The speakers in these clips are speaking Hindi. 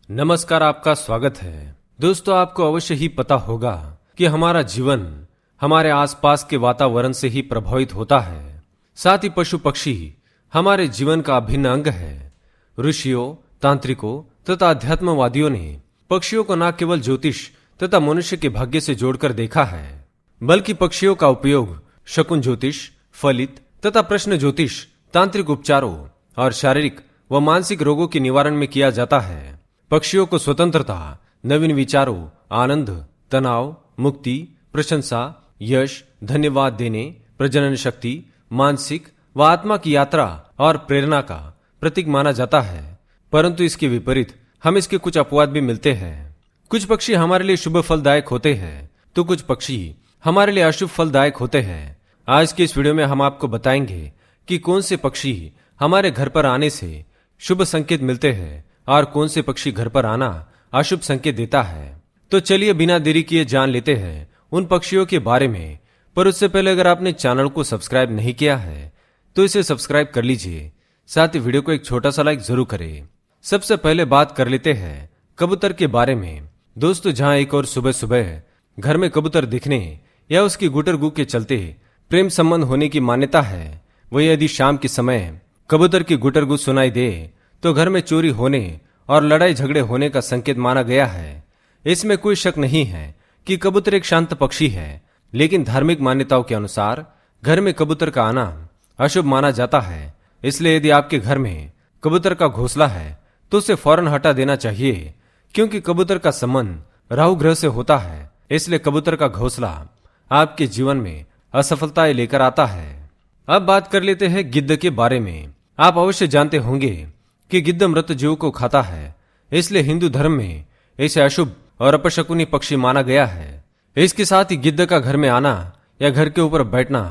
नमस्कार, आपका स्वागत है। दोस्तों, आपको अवश्य ही पता होगा कि हमारा जीवन हमारे आसपास के वातावरण से ही प्रभावित होता है। साथ ही पशु पक्षी हमारे जीवन का अभिन्न अंग है। ऋषियों, तांत्रिकों तथा अध्यात्मवादियों ने पक्षियों को न केवल ज्योतिष तथा मनुष्य के भाग्य से जोड़कर देखा है, बल्कि पक्षियों का उपयोग शकुन ज्योतिष, फलित तथा प्रश्न ज्योतिष, तांत्रिक उपचारों और शारीरिक व मानसिक रोगों के निवारण में किया जाता है। पक्षियों को स्वतंत्रता, नवीन विचारों, आनंद, तनाव, मुक्ति, प्रशंसा, यश, धन्यवाद देने, प्रजनन शक्ति, मानसिक व आत्मा की यात्रा और प्रेरणा का प्रतीक माना जाता है। परंतु इसके विपरीत हम इसके कुछ अपवाद भी मिलते हैं। कुछ पक्षी हमारे लिए शुभ फलदायक होते हैं तो कुछ पक्षी हमारे लिए अशुभ फलदायक होते हैं। आज के इस वीडियो में हम आपको बताएंगे कि कौन से पक्षी हमारे घर पर आने से शुभ संकेत मिलते हैं और कौन से पक्षी घर पर आना अशुभ संकेत देता है। तो चलिए बिना देरी किए जान लेते हैं उन पक्षियों के बारे में। पर उससे पहले अगर आपने चैनल को सब्सक्राइब नहीं किया है तो इसे सब्सक्राइब कर लीजिए। साथ ही वीडियो को एक छोटा सा लाइक जरूर करें। सबसे पहले बात कर लेते हैं कबूतर के बारे में। दोस्तों, जहां एक और सुबह सुबह घर में कबूतर दिखने या उसकी गुटर गू के चलते प्रेम संबंध होने की मान्यता है, वही यदि शाम के समय कबूतर की गुटर गू सुनाई दे तो घर में चोरी होने और लड़ाई झगड़े होने का संकेत माना गया है। इसमें कोई शक नहीं है कि कबूतर एक शांत पक्षी है, लेकिन धार्मिक मान्यताओं के अनुसार घर में कबूतर का आना अशुभ माना जाता है। इसलिए यदि आपके घर में कबूतर का घोंसला है तो उसे फौरन हटा देना चाहिए, क्योंकि कबूतर का संबंध राहु ग्रह से होता है। इसलिए कबूतर का घोंसला आपके जीवन में असफलताएं लेकर आता है। अब बात कर लेते हैं गिद्ध के बारे में। आप अवश्य जानते होंगे कि गिद्ध मृत जीव को खाता है, इसलिए हिंदू धर्म में इसे अशुभ और अपशकुनी पक्षी माना गया है। इसके साथ ही गिद्ध का घर में आना या घर के ऊपर बैठना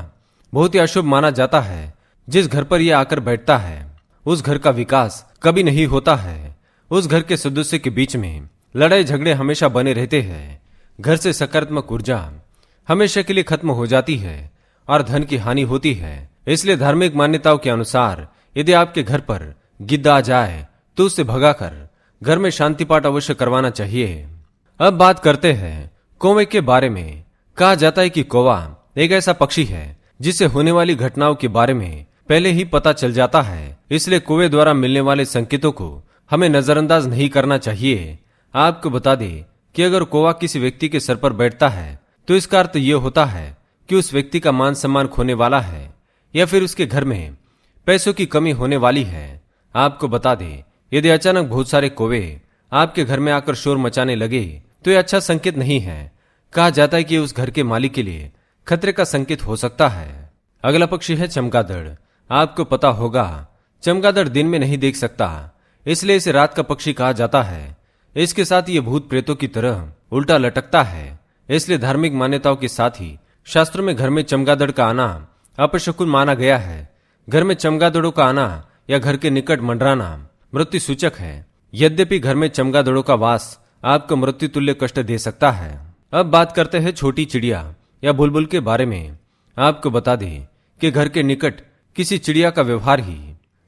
बहुत ही अशुभ माना जाता है। जिस घर पर यह आकर बैठता है उस घर का विकास कभी नहीं होता है। उस घर के सदस्य के बीच में लड़ाई झगड़े हमेशा बने रहते हैं। घर से सकारात्मक ऊर्जा हमेशा के लिए खत्म हो जाती है और धन की हानि होती है। इसलिए धार्मिक मान्यताओं के अनुसार यदि आपके घर पर गिद्ध आ जाए तो उसे भगाकर घर में शांति पाठ अवश्य करवाना चाहिए। अब बात करते हैं कौवे के बारे में। कहा जाता है कि कौवा एक ऐसा पक्षी है जिसे होने वाली घटनाओं के बारे में पहले ही पता चल जाता है। इसलिए कौवे द्वारा मिलने वाले संकेतों को हमें नजरअंदाज नहीं करना चाहिए। आपको बता दें कि अगर कौवा किसी व्यक्ति के सर पर बैठता है तो इसका अर्थ यह होता है कि उस व्यक्ति का मान सम्मान खोने वाला है या फिर उसके घर में पैसों की कमी होने वाली है। आपको बता दें, यदि अचानक बहुत सारे कौवे आपके घर में आकर शोर मचाने लगे तो यह अच्छा संकेत नहीं है। कहा जाता है कि उस घर के मालिक के लिए खतरे का संकेत हो सकता है। अगला पक्षी है चमगादड़। आपको पता होगा चमगादड़ दिन में नहीं देख सकता, इसलिए इसे रात का पक्षी कहा जाता है। इसके साथ ये भूत प्रेतों की तरह उल्टा लटकता है। इसलिए धार्मिक मान्यताओं के साथ ही शास्त्रों में घर में चमगादड़ का आना अपशकुन माना गया है। घर में चमगादड़ों का आना या घर के निकट मंडराना मृत्यु सूचक है। यद्यपि घर में चमगादड़ों का वास आपको मृत्यु तुल्य कष्ट दे सकता है। अब बात करते हैं छोटी चिड़िया या बुलबुल के बारे में। आपको बता दें कि घर के निकट किसी चिड़िया का व्यवहार ही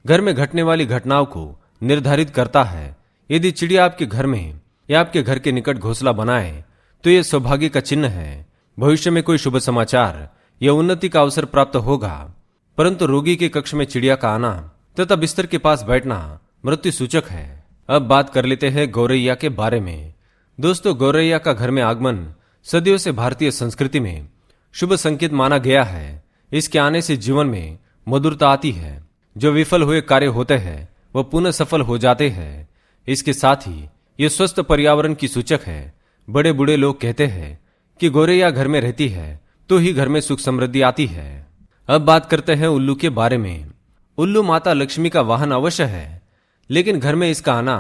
घर में घटने वाली घटनाओं को निर्धारित करता है। यदि चिड़िया आपके घर में या आपके घर के निकट घोंसला बनाए तो यह सौभाग्य का चिन्ह है। भविष्य में कोई शुभ समाचार या उन्नति का अवसर प्राप्त होगा। परंतु रोगी के कक्ष में चिड़िया का आना तथा बिस्तर के पास बैठना मृत्यु सूचक है। अब बात कर लेते हैं गौरैया के बारे में। दोस्तों, गौरैया का घर में आगमन सदियों से भारतीय संस्कृति में शुभ संकेत माना गया है। इसके आने से जीवन में मधुरता आती है। जो विफल हुए कार्य होते हैं वह पुनः सफल हो जाते हैं। इसके साथ ही यह स्वस्थ पर्यावरण की सूचक है। बड़े बूढ़े लोग कहते हैं कि गौरैया घर में रहती है तो ही घर में सुख समृद्धि आती है। अब बात करते हैं उल्लू के बारे में। उल्लू माता लक्ष्मी का वाहन अवश्य है, लेकिन घर में इसका आना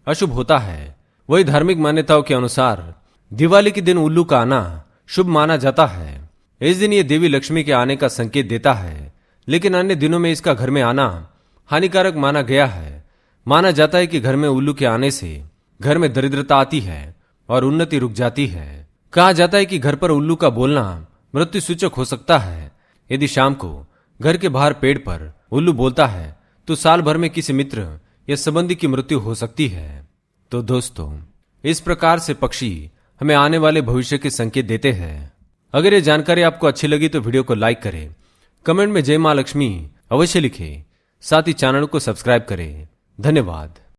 अशुभ होता है। वही धार्मिक मान्यताओं के अनुसार दिवाली के दिन उल्लू का आना शुभ माना जाता है। इस दिन ये देवी लक्ष्मी के आने का संकेत देता है, लेकिन अन्य दिनों में इसका घर में आना हानिकारक माना गया है। माना जाता है कि घर में उल्लू के आने से घर में दरिद्रता आती है और उन्नति रुक जाती है। कहा जाता है कि घर पर उल्लू का बोलना मृत्यु सूचक हो सकता है। यदि शाम को घर के बाहर पेड़ पर उल्लू बोलता है तो साल भर में किसी मित्र या संबंधी की मृत्यु हो सकती है। तो दोस्तों, इस प्रकार से पक्षी हमें आने वाले भविष्य के संकेत देते हैं। अगर ये जानकारी आपको अच्छी लगी तो वीडियो को लाइक करें, कमेंट में जय मां लक्ष्मी अवश्य लिखें, साथ ही चैनल को सब्सक्राइब करें। धन्यवाद।